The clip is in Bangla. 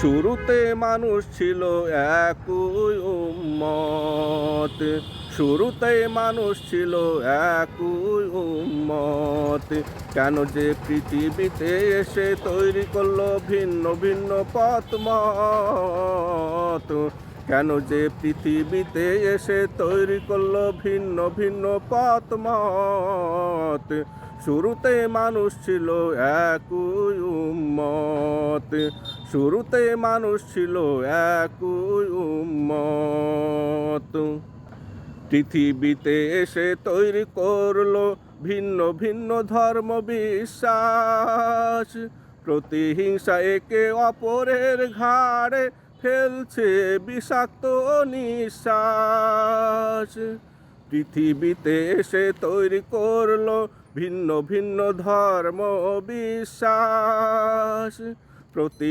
শুরুতে মানুষ ছিল একই উম্মত, শুরুতে মানুষ ছিল একই উম্মত। কেন যে পৃথিবীতে এসে তৈরি করলো ভিন্ন ভিন্ন পথ মত, কেন যে পৃথিবীতে এসে তৈরি করলো ভিন্ন ভিন্ন পথ মত। শুরুতে মানুষ ছিল একই উম্মত, শুরুতে মানুষ ছিল একই উম্মত। পৃথিবীতে এসে তৈরি করলো ভিন্ন ভিন্ন ধর্ম বিশ্বাস, প্রতিহিংসা একে অপরের ঘাড়ে ফেলছে বিষাক্ত নিঃশ্বাস। পৃথিবীতে এসে তৈরি করলো ভিন্ন ভিন্ন ধর্ম বিশ্বাস, প্রতি